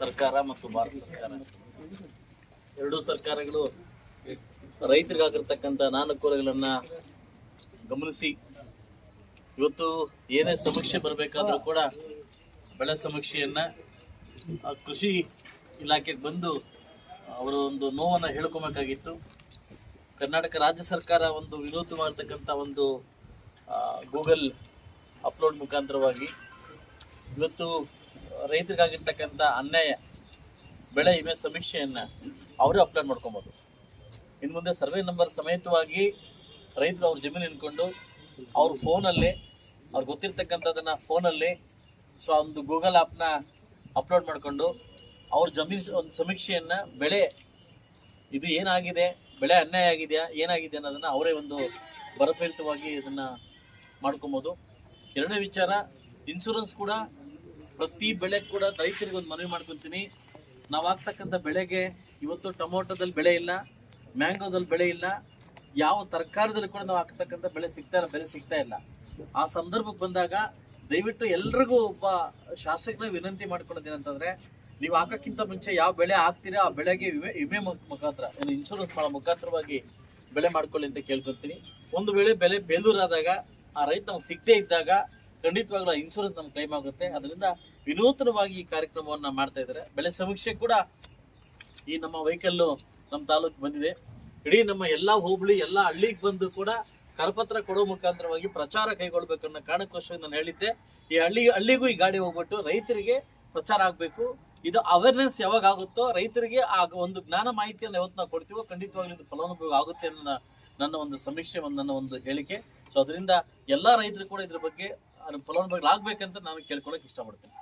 ಸರ್ಕಾರ ಮತ್ತು ಭಾರತ ಸರ್ಕಾರ ಎರಡೂ ಸರ್ಕಾರಗಳು ರೈತರಿಗಾಗಿರ್ತಕ್ಕಂಥ ಅನಾನುಕೂಲಗಳನ್ನ ಗಮನಿಸಿ ಇವತ್ತು ಏನೇ ಸಮೀಕ್ಷೆ ಬರಬೇಕಾದ್ರೂ ಕೂಡ ಬೆಳೆ ಸಮೀಕ್ಷೆಯನ್ನ ಕೃಷಿ ಇಲಾಖೆಗೆ ಬಂದು ಅವರು ಒಂದು ನೋವನ್ನು ಹೇಳ್ಕೊಬೇಕಾಗಿತ್ತು. ಕರ್ನಾಟಕ ರಾಜ್ಯ ಸರ್ಕಾರ ಒಂದು ವಿನೂತವಾಗಿರ್ತಕ್ಕಂಥ ಒಂದು ಗೂಗಲ್ ಅಪ್ಲೋಡ್ ಮುಖಾಂತರವಾಗಿ ಇವತ್ತು ರೈತರಿಗಾಗಿರ್ತಕ್ಕಂಥ ಅನ್ಯಾಯ ಬೆಳೆ ವಿಮೆ ಸಮೀಕ್ಷೆಯನ್ನು ಅವರೇ ಅಪ್ಲೋಡ್ ಮಾಡ್ಕೊಬೋದು. ಇನ್ನು ಮುಂದೆ ಸರ್ವೆ ನಂಬರ್ ಸಮೇತವಾಗಿ ರೈತರು ಅವ್ರ ಜಮೀನು ಇಟ್ಕೊಂಡು ಅವ್ರ ಫೋನಲ್ಲಿ ಅವ್ರಿಗೆ ಗೊತ್ತಿರ್ತಕ್ಕಂಥದ್ದನ್ನು ಫೋನಲ್ಲಿ ಒಂದು ಗೂಗಲ್ ಆ್ಯಪ್ನ ಅಪ್ಲೋಡ್ ಮಾಡಿಕೊಂಡು ಅವ್ರ ಜಮೀನು ಒಂದು ಸಮೀಕ್ಷೆಯನ್ನು ಬೆಳೆ ಇದು ಏನಾಗಿದೆ, ಬೆಳೆ ಅನ್ಯಾಯ ಆಗಿದೆಯಾ, ಏನಾಗಿದೆ ಅನ್ನೋದನ್ನು ಅವರೇ ಒಂದು ಬರಪರಿತವಾಗಿ ಇದನ್ನು ಮಾಡ್ಕೊಬೋದು. ಎರಡನೇ ವಿಚಾರ, ಇನ್ಶೂರೆನ್ಸ್ ಕೂಡ ಪ್ರತಿ ಬೆಳೆ ಕೂಡ ರೈತರಿಗೆ ಒಂದು ಮನವಿ ಮಾಡ್ಕೊತೀನಿ. ನಾವು ಆಗ್ತಕ್ಕಂಥ ಬೆಳೆಗೆ ಇವತ್ತು ಟೊಮೊಟೊದಲ್ಲಿ ಬೆಳೆ ಇಲ್ಲ, ಮ್ಯಾಂಗೋದಲ್ಲಿ ಬೆಳೆ ಇಲ್ಲ, ಯಾವ ತರಕಾರಿದಲ್ಲಿ ಕೂಡ ನಾವು ಹಾಕ್ತಕ್ಕಂಥ ಬೆಲೆ ಸಿಗ್ತಾ ಇಲ್ಲ. ಆ ಸಂದರ್ಭಕ್ಕೆ ಬಂದಾಗ ದಯವಿಟ್ಟು ಎಲ್ರಿಗೂ ಒಬ್ಬ ಶಾಸಕನ ವಿನಂತಿ ಮಾಡ್ಕೊಳ್ಳೋದೇನಂತಂದ್ರೆ, ನೀವು ಹಾಕೋಕ್ಕಿಂತ ಮುಂಚೆ ಯಾವ ಬೆಳೆ ಹಾಕ್ತೀರಾ ಆ ಬೆಳೆಗೆ ವಿಮೆ ಮುಖಾಂತರ ಇನ್ಶೂರೆನ್ಸ್ ಮಾಡೋ ಮುಖಾಂತರವಾಗಿ ಬೆಳೆ ಮಾಡ್ಕೊಳ್ಳಿ ಅಂತ ಕೇಳ್ಕೊತೀನಿ. ಒಂದು ವೇಳೆ ಬೆಲೆ ಬೇಲೂರಾದಾಗ ಆ ರೈತ ನಮ್ಗೆ ಸಿಗದೇ ಇದ್ದಾಗ ಖಂಡಿತವಾಗ್ಲೂ ಇನ್ಶೂರೆನ್ಸ್ ನಮ್ಗೆ ಕ್ಲೈಮ್ ಆಗುತ್ತೆ. ಅದರಿಂದ ವಿನೂತನವಾಗಿ ಈ ಕಾರ್ಯಕ್ರಮವನ್ನು ಮಾಡ್ತಾ ಇದ್ದಾರೆ. ಬೆಳೆ ಸಮೀಕ್ಷೆ ಕೂಡ ಈ ನಮ್ಮ ವೆಹಿಕಲ್ಲು ನಮ್ಮ ತಾಲೂಕು ಬಂದಿದೆ. ಇಡೀ ನಮ್ಮ ಎಲ್ಲ ಹೋಬಳಿ ಎಲ್ಲ ಹಳ್ಳಿಗೆ ಬಂದು ಕೂಡ ಕರಪತ್ರ ಕೊಡೋ ಮುಖಾಂತರವಾಗಿ ಪ್ರಚಾರ ಕೈಗೊಳ್ಬೇಕನ್ನೋ ಕಾರಣಕ್ಕೋಸ್ಕರ ನಾನು ಹೇಳಿದ್ದೆ. ಈ ಹಳ್ಳಿಗೂ ಈ ಗಾಡಿ ಹೋಗ್ಬಿಟ್ಟು ರೈತರಿಗೆ ಪ್ರಚಾರ ಆಗಬೇಕು. ಇದು ಅವೇರ್ನೆಸ್ ಯಾವಾಗ ಆಗುತ್ತೋ ರೈತರಿಗೆ ಆಗ ಒಂದು ಜ್ಞಾನ ಮಾಹಿತಿಯನ್ನು ಯಾವತ್ತು ನಾವು ಕೊಡ್ತೀವೋ ಖಂಡಿತವಾಗ್ಲೂ ಇದು ಫಲಾನುಭವಿ ಆಗುತ್ತೆ ಅನ್ನೋ ನನ್ನ ಒಂದು ಸಮೀಕ್ಷೆ, ನನ್ನ ಒಂದು ಹೇಳಿಕೆ. ಸೊ ಅದರಿಂದ ಎಲ್ಲ ರೈತರು ಕೂಡ ಇದ್ರ ಬಗ್ಗೆ ಫಲಾನುಭವಿಗಳಾಗಬೇಕಂತ ನಾನು ಕೇಳ್ಕೊಳಕ್ಕೆ ಇಷ್ಟಪಡ್ತೀನಿ.